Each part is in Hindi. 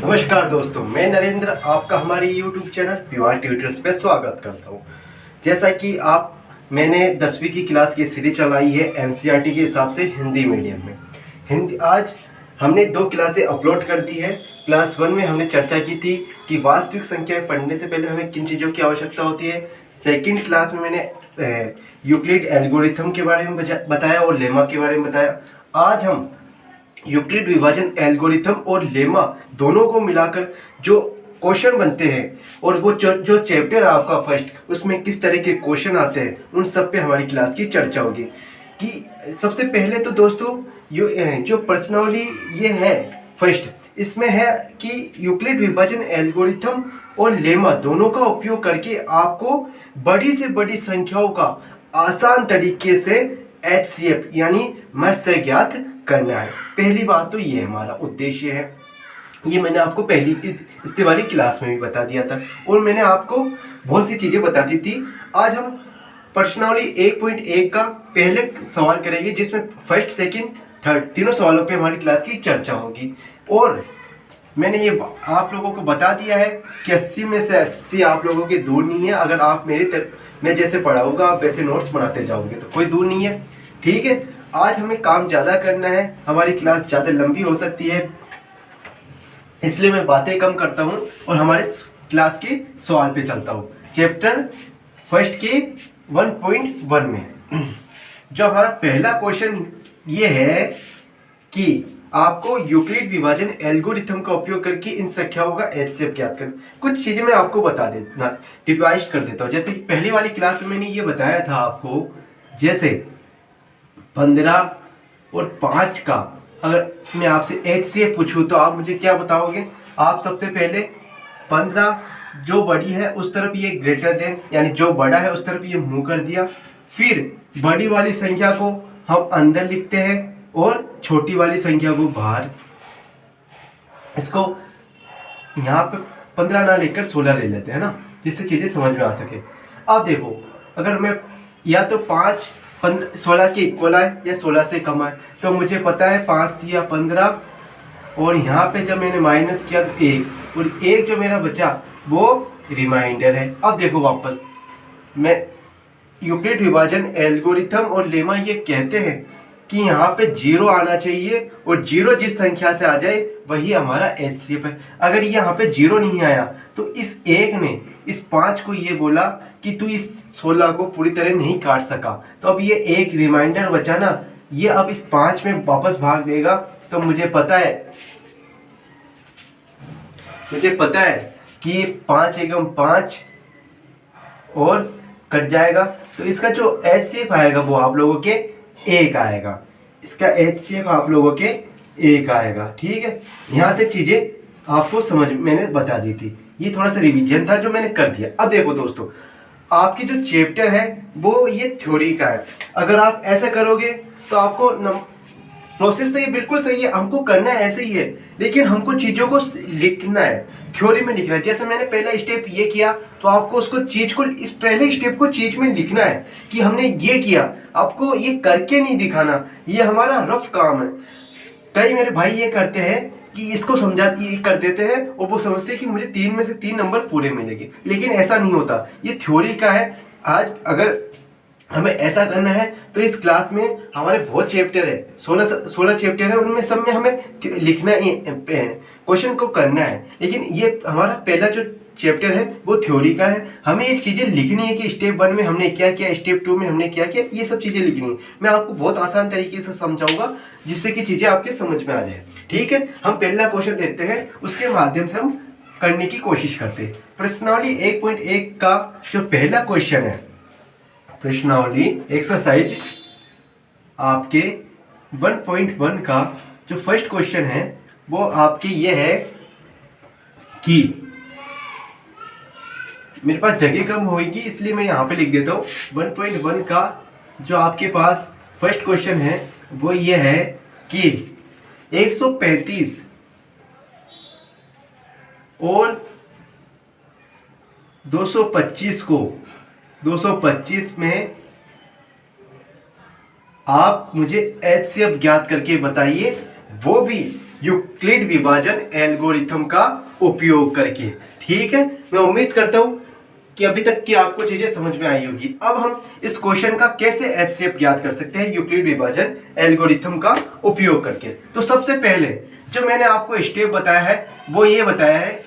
नमस्कार दोस्तों, मैं नरेंद्र आपका हमारे YouTube चैनल पीवार ट्यूटर्स पे स्वागत करता हूँ। जैसा कि मैंने 10वीं की क्लास की सीरीज चलाई है NCERT के हिसाब से हिंदी मीडियम में। हिंदी आज हमने 2 क्लासें अपलोड कर दी है। क्लास 1 में हमने चर्चा की थी कि वास्तविक संख्याएं पढ़ने से पहले हमें किन चीज़ों की आवश्यकता होती है। सेकेंड क्लास में मैंने यूक्लिड एल्गोरिथम के बारे में बताया और लेमा के बारे में बताया। आज हम यूक्लिड विभाजन एल्गोरिथम और लेमा दोनों को मिलाकर जो क्वेश्चन बनते हैं और वो जो चैप्टर है आपका फर्स्ट, उसमें किस तरह के क्वेश्चन आते हैं, उन सब पे हमारी क्लास की चर्चा होगी। कि सबसे पहले तो दोस्तों जो पर्सनली ये है फर्स्ट, इसमें है कि यूक्लिड विभाजन एल्गोरिथम और लेमा दोनों का उपयोग करके आपको बड़ी से बड़ी संख्याओं का आसान तरीके से HCF यानी महत्व ज्ञात करना है। पहली बात तो ये हमारा उद्देश्य है। ये मैंने आपको इससे वाली क्लास में भी बता दिया था और मैंने आपको बहुत सी चीज़ें बता दी थी। आज हम पर्सनली 1.1 का पहले सवाल करेंगे, जिसमें फर्स्ट सेकंड थर्ड तीनों सवालों पे हमारी क्लास की चर्चा होगी। और मैंने ये आप लोगों को बता दिया है कि 80 में से 80 आप लोगों की दूर नहीं है। अगर आप मैं जैसे पढ़ाऊंगा आप वैसे नोट्स बनाते जाओगे तो कोई दूर नहीं है, ठीक है। आज हमें काम ज़्यादा करना है, हमारी क्लास ज़्यादा लंबी हो सकती है, इसलिए मैं बातें कम करता हूँ और हमारे क्लास के सवाल पे चलता हूँ। चैप्टर फर्स्ट के 1.1 में जो हमारा पहला क्वेश्चन ये है कि आपको यूक्लिड विभाजन एल्गोरिथम का उपयोग करके इन संख्याओं का HCF ज्ञात करना। कुछ चीज़ें मैं आपको बता देता, रिवाइज कर देता हूँ। जैसे पहली वाली क्लास में मैंने ये बताया था आपको, जैसे 15 और 5 का अगर मैं आपसे HCF पूछूं तो आप मुझे क्या बताओगे? आप सबसे पहले 15 जो बड़ी है उस तरफ ये ग्रेटर देन, यानी जो बड़ा है उस तरफ ये मुंह कर दिया। फिर बड़ी वाली संख्या को हम अंदर लिखते हैं और छोटी वाली संख्या को बाहर। इसको यहाँ पे 15 ना लेकर 16 ले लेते हैं ना, जिससे चीज़ें समझ में आ सके। अब देखो, अगर मैं या तो 5 16 के इक्वल आए या 16 से कम आए, तो मुझे पता है 5 दिया 15 और यहाँ पे जब मैंने माइनस किया तो 1 और 1 जो मेरा बचा वो रिमाइंडर है। अब देखो वापस मैं यूक्लिड विभाजन एल्गोरिथम और लेमा ये कहते हैं कि यहाँ पे 0 आना चाहिए और 0 जिस संख्या से आ जाए वही हमारा HCF है। अगर यहाँ पे 0 नहीं आया तो इस 1 ने इस 5 को ये बोला कि तू इस 16 को पूरी तरह नहीं काट सका, तो अब ये एक रिमाइंडर बचा ना, ये अब इस 5 में वापस भाग देगा। तो मुझे पता है कि 5 एकम 5 और कट जाएगा, तो इसका जो HCF आएगा वो आप लोगों के 1 आएगा। इसका HCF आप लोगों के 1 आएगा, ठीक है। यहाँ तक चीज़ें आपको समझ मैंने बता दी थी। ये थोड़ा सा रिवीजन था जो मैंने कर दिया। अब देखो दोस्तों, आपकी जो चैप्टर है वो ये थ्योरी का है। अगर आप ऐसा करोगे तो आपको प्रोसेस तो ये बिल्कुल सही है, हमको करना है ऐसे ही है, लेकिन हमको चीज़ों को लिखना है, थ्योरी में लिखना है। जैसे मैंने पहला स्टेप ये किया तो आपको उसको चीज़ को इस पहले स्टेप को चीज़ में लिखना है कि हमने ये किया। आपको ये करके नहीं दिखाना, ये हमारा रफ काम है। कई मेरे भाई ये करते हैं कि इसको ये कर देते हैं और वो समझते हैं कि मुझे 3 में से 3 नंबर पूरे मिलेंगे, लेकिन ऐसा नहीं होता। ये थ्योरी का है। आज अगर हमें ऐसा करना है तो इस क्लास में हमारे बहुत चैप्टर है, 16 चैप्टर है, उनमें सब में हमें लिखना क्वेश्चन को करना है। लेकिन ये हमारा पहला जो चैप्टर है वो थ्योरी का है। हमें ये चीज़ें लिखनी है कि स्टेप 1 में हमने क्या किया, स्टेप 2 में हमने क्या किया, ये सब चीज़ें लिखनी है। मैं आपको बहुत आसान तरीके से समझाऊंगा जिससे कि चीज़ें आपके समझ में आ जाए, ठीक है। हम पहला क्वेश्चन लेते हैं, उसके माध्यम से हम करने की कोशिश करते हैं। प्रश्नावली 1.1 का जो पहला क्वेश्चन है, प्रश्नावली एक्सरसाइज आपके 1.1 का जो फर्स्ट क्वेश्चन है वो आपके ये है कि मेरे पास जगह कम होगी इसलिए मैं यहाँ पे लिख देता हूँ। 1.1 का जो आपके पास फर्स्ट क्वेश्चन है वो ये है कि 135 और 225 को 225 में आप मुझे HCF ज्ञात करके बताइए, वो भी यूक्लिड विभाजन एल्गोरिथम का उपयोग करके। ठीक है, मैं उम्मीद करता हूं कि अभी तक की आपको चीजें समझ में आई होगी। अब हम इस क्वेश्चन का कैसे एचसीएफ ज्ञात कर सकते हैं यूक्लिड विभाजन एल्गोरिथम का उपयोग करके। तो सबसे पहले जो मैंने आपको स्टेप बताया है वो ये बताया है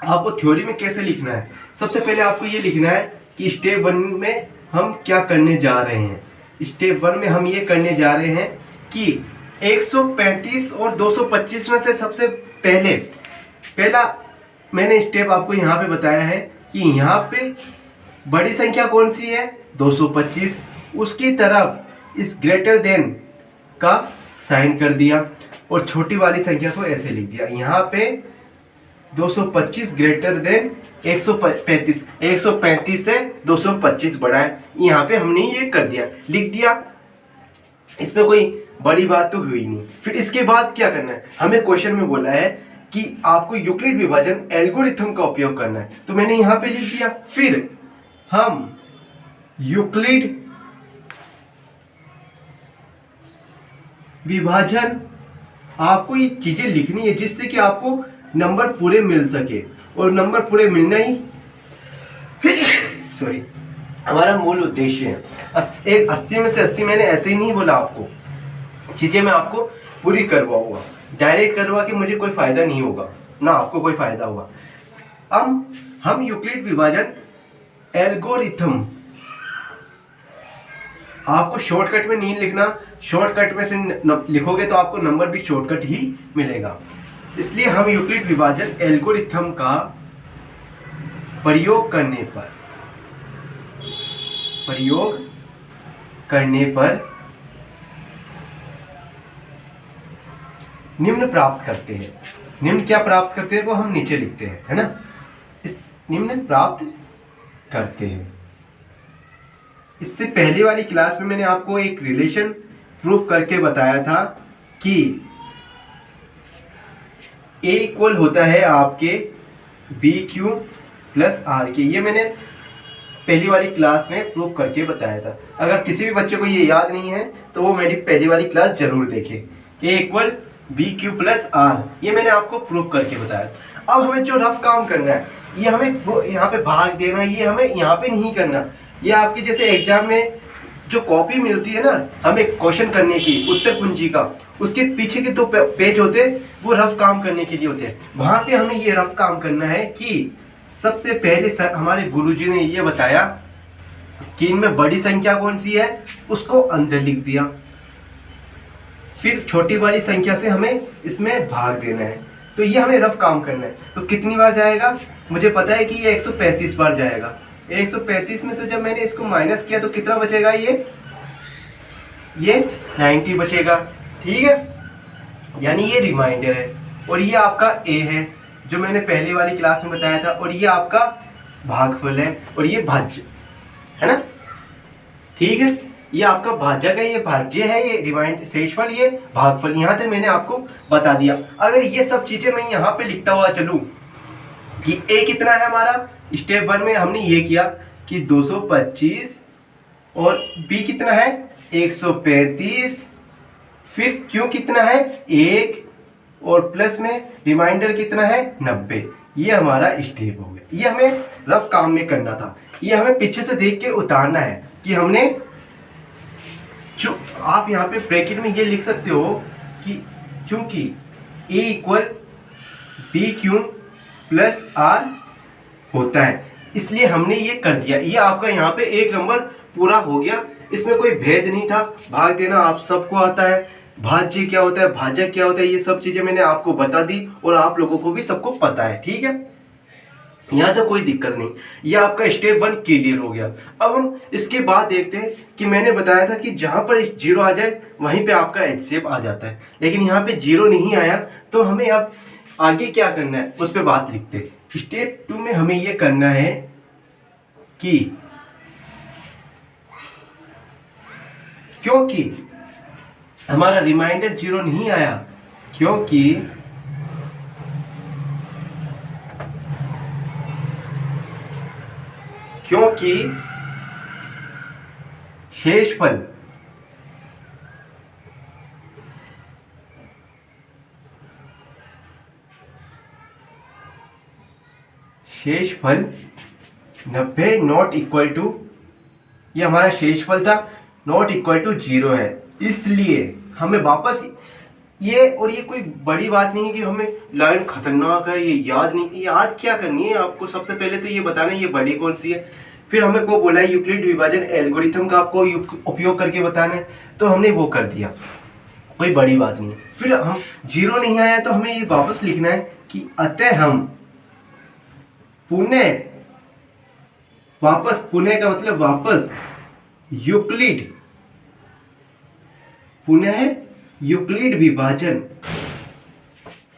आपको थ्योरी में कैसे लिखना है। सबसे पहले आपको ये लिखना है कि स्टेप 1 में हम क्या करने जा रहे हैं। स्टेप 1 में हम ये करने जा रहे हैं कि 135 और 225 में से सबसे पहला मैंने स्टेप आपको यहाँ पे बताया है कि यहाँ पे बड़ी संख्या कौन सी है 225, उसकी तरफ इस ग्रेटर देन का साइन कर दिया और छोटी वाली संख्या को ऐसे लिख दिया। यहाँ पे 225 ग्रेटर देन 135 से 225 बड़ा है, यहाँ पे हमने ये कर दिया, लिख दिया। इसमें कोई बड़ी बात तो हुई नहीं। फिर इसके बाद क्या करना है, हमें क्वेश्चन में बोला है कि आपको यूक्लिड विभाजन एल्गोरिथम का उपयोग करना है, तो मैंने यहां पे लिख दिया। फिर हम यूक्लिड विभाजन, आपको ये चीजें लिखनी है जिससे कि आपको नंबर पूरे मिल सके, और नंबर पूरे मिलना ही सॉरी हमारा मूल उद्देश्य है। 80 में से 80 मैंने ऐसे ही नहीं बोला, आपको चीजें मैं आपको पूरी करवाऊंगा। डायरेक्ट करवा के मुझे कोई फायदा नहीं होगा, ना आपको कोई फायदा होगा। अब हम यूक्लिड विभाजन एल्गोरिथम, आपको शॉर्टकट में नहीं लिखना, शॉर्टकट में से लिखोगे तो आपको नंबर भी शॉर्टकट ही मिलेगा। इसलिए हम यूक्लिड विभाजन एल्गोरिथम का प्रयोग करने पर निम्न प्राप्त करते हैं। निम्न क्या प्राप्त करते हैं वो हम नीचे लिखते हैं, है ना। इस निम्न प्राप्त करते हैं। इससे पहले वाली क्लास में मैंने आपको एक रिलेशन प्रूफ करके बताया था कि A इक्वल होता है आपके BQ प्लस R के। ये मैंने पहली वाली क्लास में प्रूफ करके बताया था। अगर किसी भी बच्चे को ये याद नहीं है तो वो मेरी पहली वाली क्लास जरूर देखे। A equal BQ plus R, ये मैंने आपको प्रूफ करके बताया। अब हमें जो रफ काम करना है, ये हमें यहाँ पे भाग देना, ये हमें यहाँ पे नहीं करना। ये आपके जैसे एग्जाम में जो कॉपी मिलती है ना हमें क्वेश्चन करने की, उत्तर कुंजी का, उसके पीछे के 2 पेज होते हैं वो रफ काम करने के लिए होते हैं। वहां पे हमें ये रफ काम करना है कि सबसे पहले हमारे गुरुजी ने ये बताया कि इनमें बड़ी संख्या कौन सी है, उसको अंदर लिख दिया। फिर छोटी वाली संख्या से हमें इसमें भाग देना है। तो ये हमें रफ काम करना है। तो कितनी बार जाएगा, मुझे पता है कि ये 135 बार जाएगा। 135 में से जब मैंने इसको माइनस किया तो कितना बचेगा, ये 90 बचेगा। ठीक है, यानी ये रिमाइंडर है। और ये आपका A है जो मैंने पहली वाली क्लास में बताया था, और ये आपका भागफल है, और ये भाज्य है ना। ठीक है, ये आपका भाजक है, ये भाज्य है, ये रिमाइंड शेषफल, ये भागफल। यहाँ तक मैंने आपको बता दिया। अगर ये सब चीजें मैं यहाँ पे लिखता हुआ चलूं कि A कितना है हमारा, स्टेप 1 में हमने ये किया कि 225, और B कितना है 135, फिर Q कितना है 1, और प्लस में रिमाइंडर कितना है 90। ये हमारा स्टेप हो गया। ये हमें रफ काम में करना था। ये हमें पीछे से देख के उतारना है कि हमने जो, आप यहाँ पे ब्रैकेट में ये लिख सकते हो कि चूंकि A equal BQ plus R होता है, इसलिए हमने ये कर दिया। ये आपका यहाँ पे 1 नंबर पूरा हो गया। इसमें कोई भेद नहीं था। भाग देना आप सबको आता है, भाज्य क्या होता है, भाजक क्या होता है, ये सब चीजें मैंने आपको बता दी और आप लोगों को भी सबको पता है। ठीक है, यहाँ तो कोई दिक्कत नहीं। ये आपका स्टेप 1 क्लियर हो गया। अब हम इसके बाद देखते हैं कि मैंने बताया था कि जहां पर 0 आ जाए वहीं पे आपका एचसीएफ आ जाता है, लेकिन यहाँ पे 0 नहीं आया तो हमें अब आगे क्या करना है उस पर बात लिखते हैं। स्टेप 2 में हमें ये करना है कि क्योंकि हमारा रिमाइंडर 0 नहीं आया, क्योंकि शेषफल 90 नॉट इक्वल टू, ये हमारा शेषफल था, नॉट इक्वल टू 0 है। इसलिए हमें वापस ये, और ये कोई बड़ी बात नहीं है कि हमें लाइन खतरनाक है ये याद नहीं, याद क्या करनी है आपको, सबसे पहले तो ये बताना है ये बड़ी कौन सी है। फिर हमें को बोला है यूक्लिड विभाजन एल्गोरिथम का आपको उपयोग करके बताना है, तो हमने वो कर दिया, कोई बड़ी बात नहीं है। फिर हम 0 नहीं आया तो हमें ये वापस लिखना है कि अतः हम पुनः, वापस, पुनः का मतलब वापस, यूक्लिड, पुनः यूक्लिड विभाजन,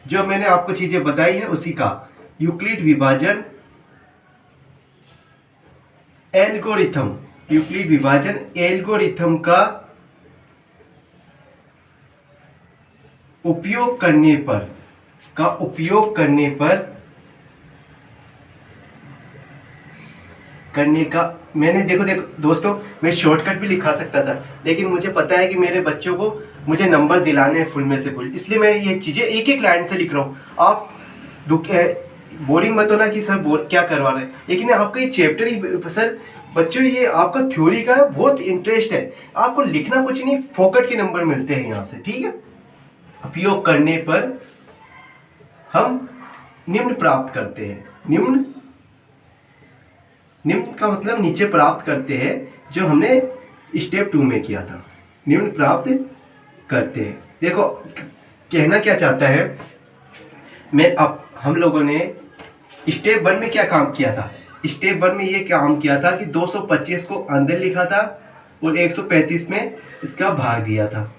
जो मैंने आपको चीजें बताई है उसी का यूक्लिड विभाजन एल्गोरिथम, यूक्लिड विभाजन एल्गोरिथम का उपयोग करने पर, करने का मैंने, देखो दोस्तों, मैं शॉर्टकट भी लिखा सकता था, लेकिन मुझे पता है कि मेरे बच्चों को मुझे नंबर दिलाने हैं फुल में से फुल, इसलिए मैं ये चीज़ें एक एक लाइन से लिख रहा हूँ। आप बोरिंग मत होना कि सर क्या करवा रहे हैं, लेकिन आपका ये चैप्टर ही सर बच्चों, ये आपका थ्योरी का बहुत इंटरेस्ट है, आपको लिखना कुछ नहीं, फोकट के नंबर मिलते हैं यहाँ से, ठीक है। उपयोग करने पर हम निम्न प्राप्त करते हैं, निम्न का मतलब नीचे प्राप्त करते हैं, जो हमने स्टेप 2 में किया था, निम्न प्राप्त करते हैं। देखो कहना क्या चाहता है, अब हम लोगों ने स्टेप 1 में क्या काम किया था, स्टेप 1 में ये काम किया था कि 225 को अंदर लिखा था और 135 में इसका भाग दिया था,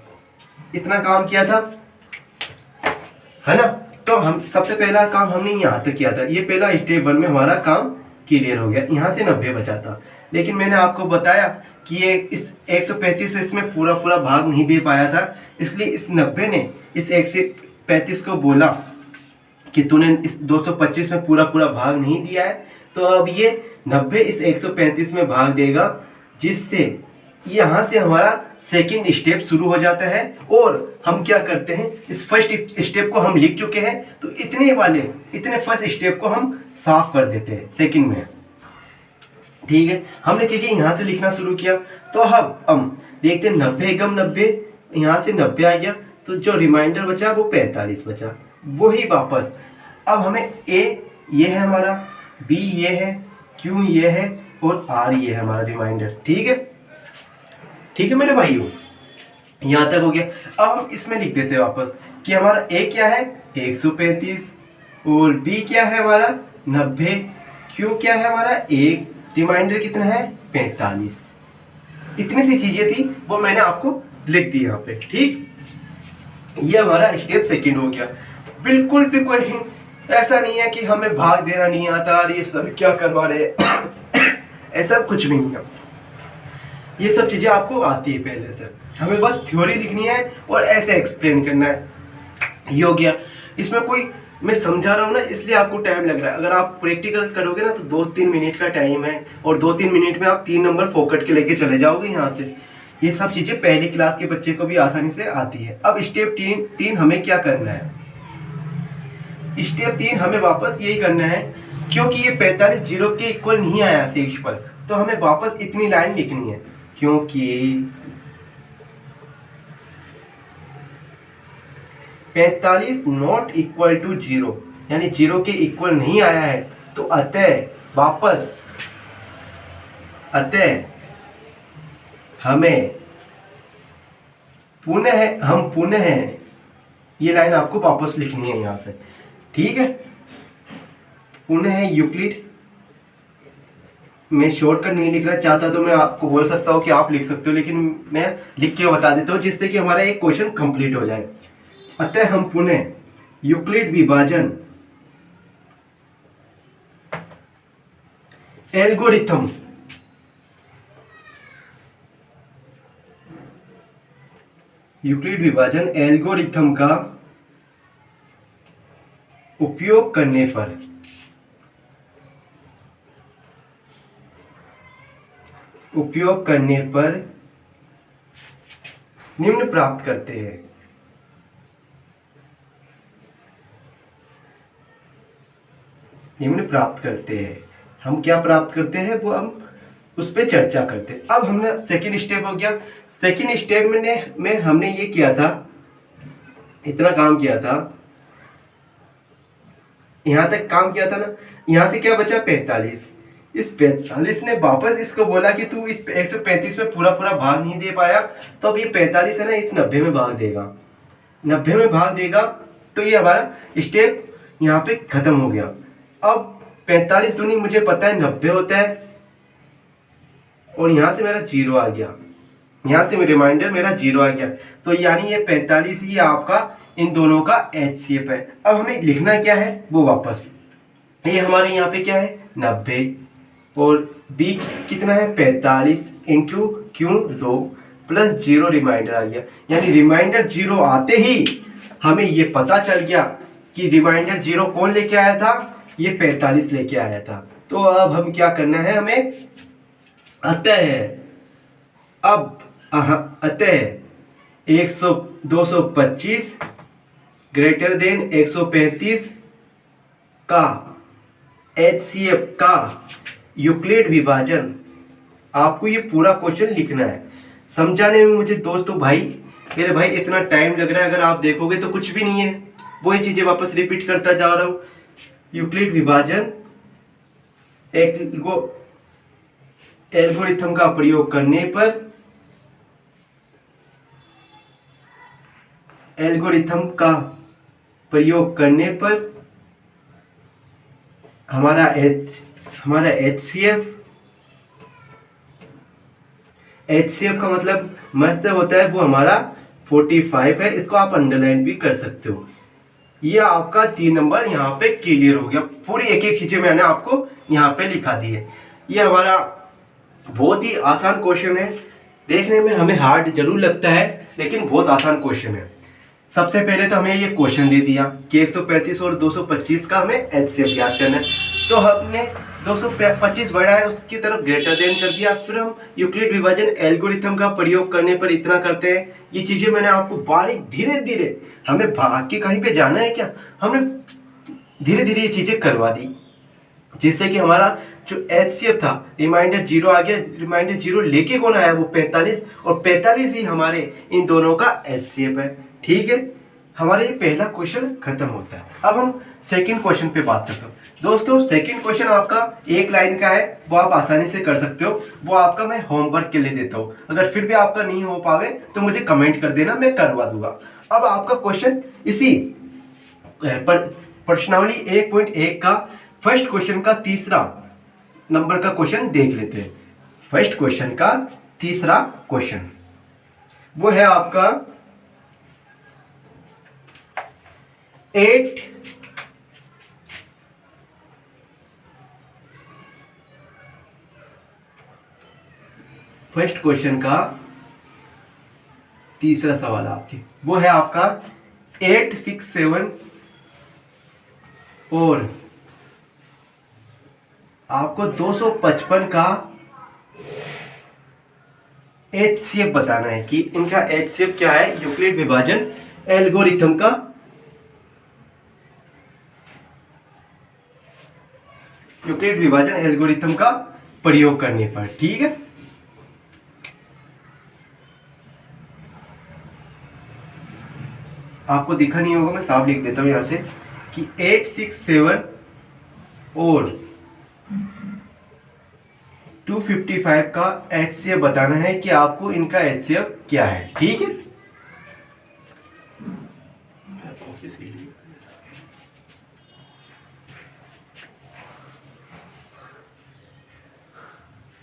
इतना काम किया था, है ना। तो हम सबसे पहला काम हमने यहाँ तक किया था, ये पहला स्टेप 1 में हमारा काम क्लियर हो गया, यहाँ से 90 बचा था। लेकिन मैंने आपको बताया कि ये इस 135 से इसमें पूरा भाग नहीं दे पाया था, इसलिए इस 90 ने इस 135 को बोला कि तूने इस 225 में पूरा भाग नहीं दिया है, तो अब ये 90 इस 135 में भाग देगा, जिससे यहाँ से हमारा सेकंड स्टेप शुरू हो जाता है। और हम क्या करते हैं, इस फर्स्ट स्टेप को हम लिख चुके हैं, तो इतने फर्स्ट स्टेप को हम साफ कर देते हैं सेकंड में, ठीक है। हमने चीजें यहाँ से लिखना शुरू किया, तो अब हम देखते हैं 90 एकम 90, यहाँ से 90 आ गया, तो जो रिमाइंडर बचा वो 45 बचा, वही वापस। अब हमें ए ये है हमारा, बी ये है, क्यू ये है और आर ये है हमारा रिमाइंडर, ठीक है मेरे भाइयों, यहाँ तक हो गया। अब हम इसमें लिख देते हैं वापस कि हमारा ए क्या है 135 और बी क्या है हमारा 90, क्यू क्या है हमारा 1, रिमाइंडर कितना है 45। इतनी सी चीजें थी वो मैंने आपको लिख दी यहाँ पे, ठीक। ये हमारा स्टेप सेकंड हो गया। बिल्कुल भी कोई ऐसा नहीं है कि हमें भाग देना नहीं आता और ये सब क्या करवा रहे ऐसा कुछ भी नहीं है, ये सब चीजें आपको आती है पहले से, हमें बस थ्योरी लिखनी है और ऐसे एक्सप्लेन करना है, ये हो गया। इसमें कोई, मैं समझा रहा हूँ ना इसलिए आपको टाइम लग रहा है, अगर आप प्रैक्टिकल करोगे ना तो 2-3 मिनट का टाइम है, और 2-3 मिनट में आप 3 नंबर फोकट के लेके चले जाओगे यहाँ से। ये सब चीजें पहली क्लास के बच्चे को भी आसानी से आती है। अब स्टेप 3 हमें क्या करना है, स्टेप 3 हमें वापस यही करना है, क्योंकि ये 45 0 के इक्वल नहीं आया शेषफल, तो हमें वापस इतनी लाइन लिखनी है, क्योंकि 45 नॉट इक्वल टू 0, यानी 0 के इक्वल नहीं आया है, तो अतः हमें पुनः ये लाइन आपको वापस लिखनी है यहाँ से, ठीक है। पुनः यूक्लिड, मैं शॉर्टकट नहीं लिखना चाहता तो मैं आपको बोल सकता हूँ कि आप लिख सकते हो, लेकिन मैं लिख के बता देता हूँ जिससे कि हमारा एक क्वेश्चन कंप्लीट हो जाए। अतः हम पुनः यूक्लिड विभाजन एल्गोरिथम का उपयोग करने पर निम्न प्राप्त करते हैं। निम्न प्राप्त करते हैं। हम क्या प्राप्त करते हैं वो हम उस पर चर्चा करते हैं। अब हमने सेकंड स्टेप हो गया। सेकंड स्टेप में हमने ये किया था, इतना काम किया था, यहाँ तक काम किया था ना। यहाँ से क्या बचा 45। इस 45 ने वापस इसको बोला कि तू इस 135 में पूरा पूरा भाग नहीं दे पाया, तो अब ये 45 है ना इस 90 में भाग देगा, 90 में भाग देगा, तो ये हमारा स्टेप यहाँ पे खत्म हो गया। अब 45 दूनी मुझे पता है 90 होता है, और यहाँ से मेरा 0 आ गया, यहाँ से रिमाइंडर मेरा 0 आ गया, तो यानी ये 45 ही आपका इन दोनों का HCF है। अब हमें लिखना क्या है वो वापस, ये हमारे यहाँ पे क्या है 90, और B कितना है 45 इंटू क्यों 2 प्लस 0 रिमाइंडर आ गया। यानी रिमाइंडर 0 आते ही हमें ये पता चल गया कि रिमाइंडर 0 कौन लेके आया था, ये 45 लेके आया था। तो अब हम क्या करना है, हमें अतः 225 ग्रेटर देन 135 का HCF का यूक्लिड विभाजन, आपको ये पूरा क्वेश्चन लिखना है। समझाने में मुझे दोस्तों भाई मेरे भाई इतना टाइम लग रहा है, अगर आप देखोगे तो कुछ भी नहीं है, वही चीजें वापस रिपीट करता जा रहा हूं। यूक्लिड विभाजन एल्गोरिथम का प्रयोग करने पर, एल्गोरिथम का प्रयोग करने पर हमारा HCF का मतलब मस्त होता है वो हमारा 45 है। इसको आप अंडरलाइन भी कर सकते हो। ये आपका 3 नंबर यहाँ पे क्लियर हो गया। पूरी एक एक चीजें मैंने आपको यहाँ पे लिखा दी है। ये हमारा बहुत ही आसान क्वेश्चन है, देखने में हमें हार्ड जरूर लगता है लेकिन बहुत आसान क्वेश्चन है। सबसे पहले तो हमें ये क्वेश्चन दे दिया कि 135 और 225 का हमें HCF ज्ञात करना है, तो हमने 225 बड़ा है उसकी तरफ ग्रेटर देन कर दिया। फिर हम यूक्लिड विभाजन एल्गोरिथम का प्रयोग करने पर इतना करते हैं। ये चीजें मैंने आपको बारीक धीरे धीरे, हमें भाग के कहीं पे जाना है क्या, हमने धीरे धीरे ये चीजें करवा दी, जिससे कि हमारा जो HCF था रिमाइंडर 0 आ गया। रिमाइंडर 0 लेके कौन आया, वो 45, और 45 ही हमारे इन दोनों का HCF है। ठीक है, हमारा ये पहला क्वेश्चन खत्म होता है। अब हम सेकंड क्वेश्चन पे बात करते हैं। दोस्तों सेकंड क्वेश्चन आपका एक लाइन का है, वो आप आसानी से कर सकते हो, वो आपका मैं होमवर्क के लिए देता हूँ। अगर फिर भी आपका नहीं हो पावे तो मुझे कमेंट कर देना, मैं करवा दूंगा। अब आपका क्वेश्चन इसी प्रश्नावली 1.1 का फर्स्ट क्वेश्चन का तीसरा नंबर का क्वेश्चन देख लेते हैं। फर्स्ट क्वेश्चन का तीसरा क्वेश्चन वो है आपका 8 फर्स्ट क्वेश्चन का तीसरा सवाल आपके वो है आपका 867 और आपको 255 का HCF बताना है कि इनका HCF क्या है यूक्लिड विभाजन एल्गोरिथम का। यूक्लिड विभाजन एल्गोरिथम का प्रयोग करने पर। ठीक है, आपको दिखा नहीं होगा, मैं साफ लिख देता हूं यहां से कि 867 और 255 का HCF बताना है कि आपको इनका HCF क्या है। ठीक है,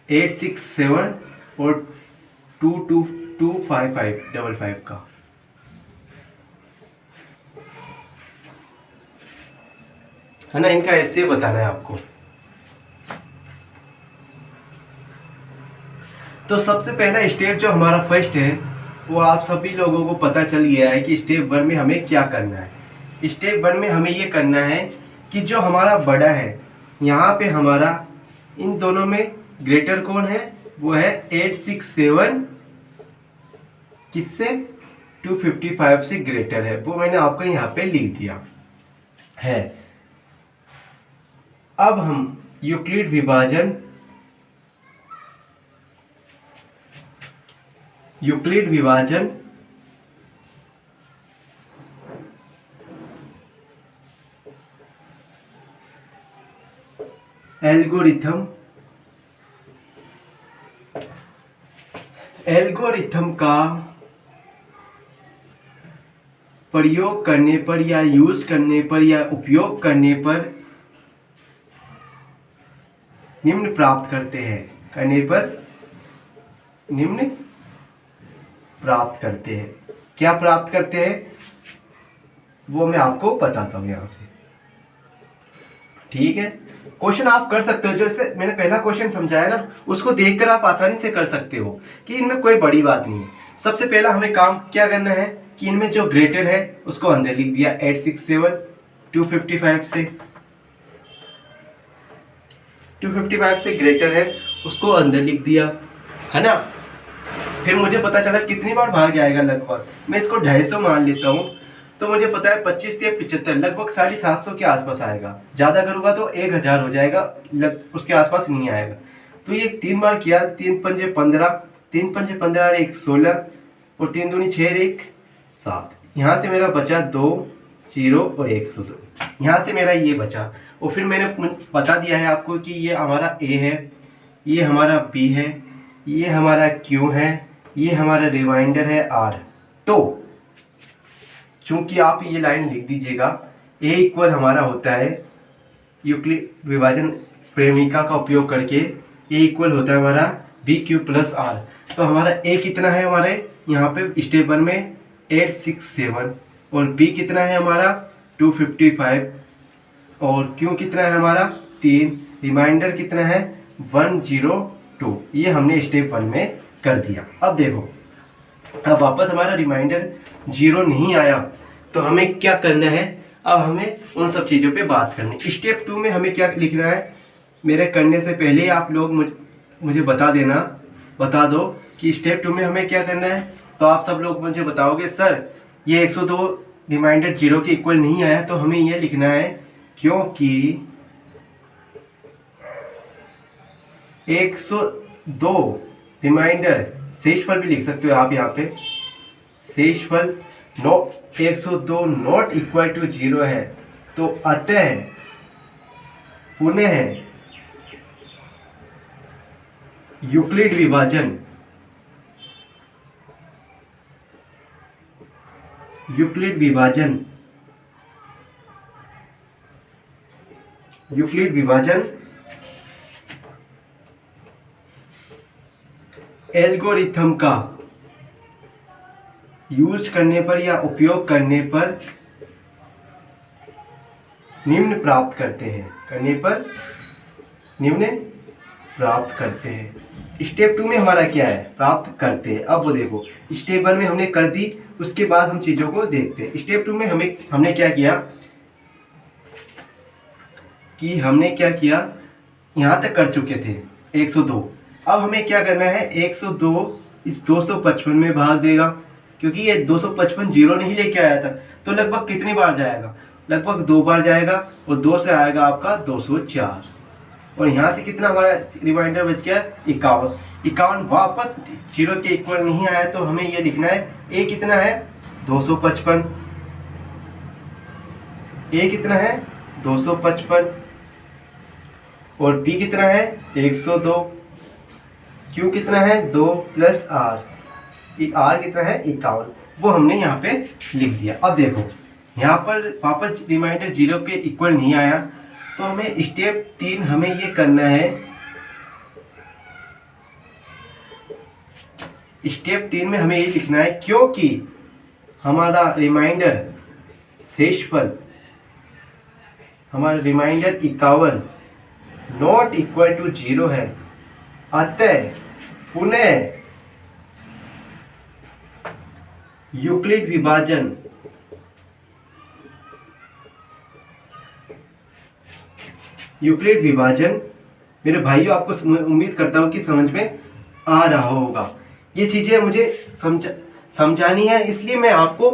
एट सिक्स सेवन और 255 का है ना, इनका HCF बताना है आपको। तो सबसे पहला स्टेप जो हमारा फर्स्ट है वो आप सभी लोगों को पता चल गया है कि स्टेप 1 में हमें क्या करना है। स्टेप 1 में हमें ये करना है कि जो हमारा बड़ा है यहाँ पे हमारा इन दोनों में ग्रेटर कौन है, वो है 867 किससे 255 से ग्रेटर है, वो मैंने आपको यहाँ पे लिख दिया है। अब हम यूक्लिड विभाजन एल्गोरिथम का प्रयोग करने पर या यूज करने पर या उपयोग करने पर निम्न प्राप्त करते हैं, क्या प्राप्त करते हैं वो मैं आपको बताता हूं यहां से। ठीक है, क्वेश्चन आप कर सकते हो, जैसे मैंने पहला क्वेश्चन समझाया ना, उसको देखकर आप आसानी से कर सकते हो कि इनमें कोई बड़ी बात नहीं है। सबसे पहला हमें काम क्या करना है कि इनमें जो ग्रेटर है उसको अंदर लिख दिया 867 255 से ग्रेटर है उसको अंदर लिख दिया, है ना। फिर मुझे पता चला कितनी बार भाग जाएगा, लगभग मैं इसको 250 मान लेता हूँ, तो मुझे पता है 25 या 75 लगभग 750 के आसपास आएगा। ज़्यादा करूँगा तो 1000 हो जाएगा, उसके आसपास नहीं आएगा। तो ये 3 बार किया, 3 पंजे 15, 3 पंजे 15 और 1 16 और 3 दूनी 6 1 7। यहाँ से मेरा बचा 2 0 और 102, यहाँ से मेरा ये बचा। और फिर मैंने बता दिया है आपको कि ये हमारा A है, ये हमारा B है, ये हमारा Q है, ये हमारा रिमाइंडर है R। तो चूंकि आप ये लाइन लिख दीजिएगा, A इक्वल हमारा होता है यूक्लिड विभाजन प्रेमिका का उपयोग करके A इक्वल होता है हमारा BQ प्लस R। तो हमारा A कितना है हमारे यहाँ पे स्टेप 1 में 867 और B कितना है हमारा 255 और Q कितना है हमारा 3, रिमाइंडर कितना है 102। ये हमने स्टेप 1 में कर दिया। अब देखो, अब वापस हमारा रिमाइंडर 0 नहीं आया तो हमें क्या करना है, अब हमें उन सब चीज़ों पे बात करनी। स्टेप 2 में हमें क्या लिखना है, मेरे करने से पहले आप लोग मुझे बता दो कि स्टेप 2 में हमें क्या करना है। तो आप सब लोग मुझे बताओगे सर ये 102 रिमाइंडर 0 के इक्वल नहीं आया, तो हमें ये लिखना है क्योंकि 102 रिमाइंडर, शेषफल भी लिख सकते हो आप यहाँ पे, शेषफल 102 नॉट इक्वल टू 0 है। तो अतः पुनः यूक्लिड विभाजन एल्गोरिथम का यूज करने पर या उपयोग करने पर निम्न प्राप्त करते हैं, स्टेप 2 में हमारा क्या है, प्राप्त करते हैं। अब वो देखो, स्टेप 1 में हमने कर दी, उसके बाद हम चीज़ों को देखते हैं। स्टेप 2 में हमने क्या किया, यहाँ तक कर चुके थे 102। अब हमें क्या करना है, 102 इस 255 में भाग देगा, क्योंकि ये 255 0 नहीं लेके आया था। तो लगभग कितनी बार जाएगा, लगभग 2 बार जाएगा और 2 से आएगा आपका 204। और यहाँ से कितना हमारा रिमाइंडर बच गया 51 वापस 0 के इक्वल नहीं आया। तो हमें ये लिखना है A कितना है 255, A कितना है 255 और B कितना है 102, Q कितना है 2 प्लस R, R कितना है 51। वो हमने यहाँ पे लिख दिया। अब देखो यहाँ पर वापस रिमाइंडर 0 के इक्वल नहीं आया, तो हमें स्टेप 3 हमें ये करना है, स्टेप 3 में हमें ये लिखना है क्योंकि हमारा रिमाइंडर शेषफल, हमारा रिमाइंडर 51 नॉट इक्वल टू 0 है, अतः पुनः यूक्लिड विभाजन मेरे भाइयों, आपको उम्मीद करता हूँ कि समझ में आ रहा होगा। ये चीज़ें मुझे समझानी है, इसलिए मैं आपको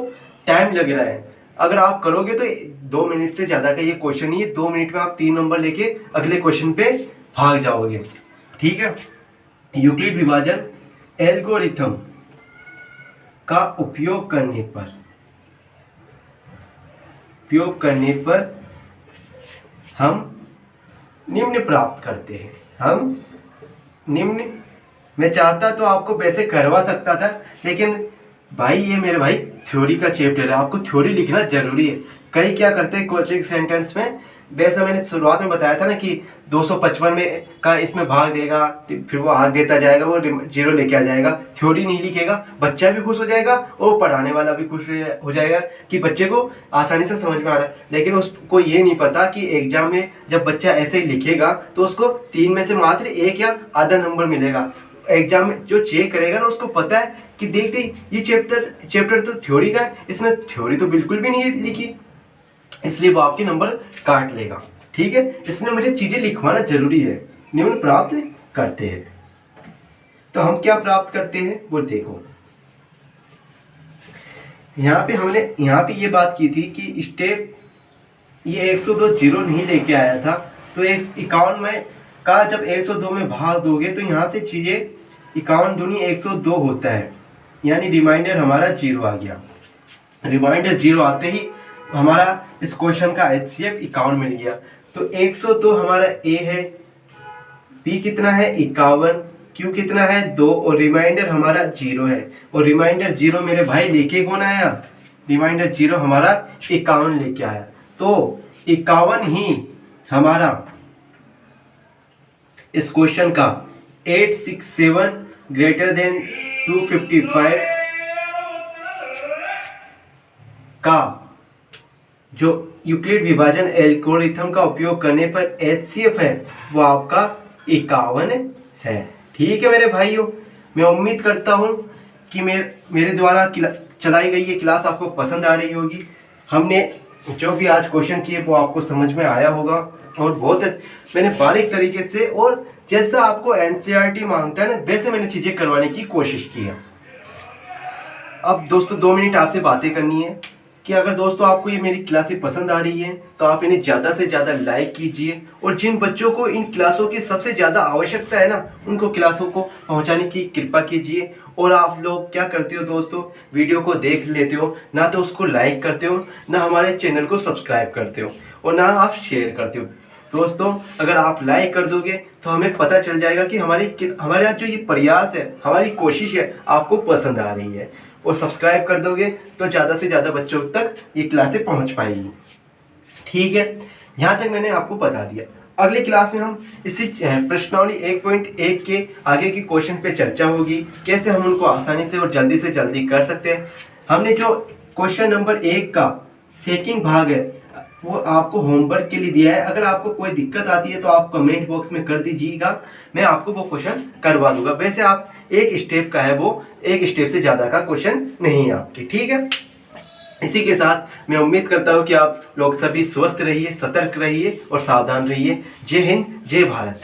टाइम लग रहा है। अगर आप करोगे तो 2 मिनट से ज़्यादा का ये क्वेश्चन नहीं है, 2 मिनट में आप 3 नंबर लेके अगले क्वेश्चन पे भाग जाओगे। ठीक है। यूक्लिड विभाजन एल्गोरिथम का उपयोग करने पर हम निम्न प्राप्त करते हैं। हम निम्न, मैं चाहता तो आपको वैसे करवा सकता था, लेकिन भाई ये मेरे भाई थ्योरी का चैप्टर है, आपको थ्योरी लिखना जरूरी है। कई क्या करते हैं कोचिंग सेंटर्स में, वैसा मैंने शुरुआत में बताया था ना कि 255 में का इसमें भाग देगा, फिर वो आग देता जाएगा, वो 0 लेके आ जाएगा, थ्योरी नहीं लिखेगा, बच्चा भी खुश हो जाएगा और पढ़ाने वाला भी खुश हो जाएगा कि बच्चे को आसानी से समझ में आ रहा है। लेकिन उसको ये नहीं पता कि एग्जाम में जब बच्चा ऐसे ही लिखेगा तो उसको 3 में से मात्र 1 या आधा नंबर मिलेगा। एग्जाम में जो चेक करेगा ना उसको पता है कि देखते ये चैप्टर तो थ्योरी का है, इसने थ्योरी तो बिल्कुल भी नहीं लिखी, इसलिए वो आपके नंबर काट लेगा। ठीक है, इसलिए मुझे चीजें लिखवाना जरूरी है। निम्न प्राप्त करते हैं, तो हम क्या प्राप्त करते हैं वो देखो। यहाँ पे ये बात की थी कि स्टेप ये 102 जीरो नहीं लेके आया था, तो 51 में का जब 102 में भाग दोगे तो यहाँ से चीजें 51 दूनी 102 होता है, यानी रिमाइंडर हमारा 0 आ गया। रिमाइंडर 0 आते ही हमारा इस क्वेश्चन का HCF 51 मिल गया। तो 102 हमारा A है, P कितना है 51, Q कितना है 2 और रिमाइंडर हमारा 0 है। और रिमाइंडर 0 मेरे भाई लेके कौन आया, रिमाइंडर 0 हमारा 51 लेके आया। तो 51 ही हमारा इस क्वेश्चन का 867 ग्रेटर देन 255 का जो यूक्लिड विभाजन एल्गोरिथम का उपयोग करने पर HCF है वो आपका 51 है। ठीक है मेरे भाइयों, मैं उम्मीद करता हूँ कि मेरे द्वारा चलाई गई ये क्लास आपको पसंद आ रही होगी। हमने जो भी आज क्वेश्चन किए वो आपको समझ में आया होगा और बहुत मैंने बारीक तरीके से और जैसा आपको NCERT मांगता है ना वैसे मैंने चीज़ें करवाने की कोशिश की है। अब दोस्तों 2 मिनट आपसे बातें करनी है कि अगर दोस्तों आपको ये मेरी क्लासें पसंद आ रही है तो आप इन्हें ज़्यादा से ज़्यादा लाइक कीजिए, और जिन बच्चों को इन क्लासों की सबसे ज़्यादा आवश्यकता है ना उनको क्लासों को पहुंचाने की कृपा कीजिए। और आप लोग क्या करते हो दोस्तों, वीडियो को देख लेते हो ना, तो उसको लाइक करते हो ना, हमारे चैनल को सब्सक्राइब करते हो और ना आप शेयर करते हो। दोस्तों अगर आप लाइक कर दोगे तो हमें पता चल जाएगा कि हमारे जो ये प्रयास है, हमारी कोशिश है आपको पसंद आ रही है। और सब्सक्राइब कर दोगे तो ज़्यादा से ज़्यादा बच्चों तक ये क्लासें पहुंच पाएगी। ठीक है, यहाँ तक मैंने आपको बता दिया। अगली क्लास में हम इसी प्रश्नावली 1.1 के आगे की क्वेश्चन पे चर्चा होगी, कैसे हम उनको आसानी से और जल्दी से जल्दी कर सकते हैं। हमने जो क्वेश्चन नंबर 1 का सेकंड भाग है वो आपको होमवर्क के लिए दिया है। अगर आपको कोई दिक्कत आती है तो आप कमेंट बॉक्स में कर दीजिएगा, मैं आपको वो क्वेश्चन करवा दूंगा। वैसे आप 1 स्टेप का है, वो 1 स्टेप से ज़्यादा का क्वेश्चन नहीं है आपकी। ठीक है, इसी के साथ मैं उम्मीद करता हूँ कि आप लोग सभी स्वस्थ रहिए, सतर्क रहिए और सावधान रहिए। जय हिंद, जय भारत।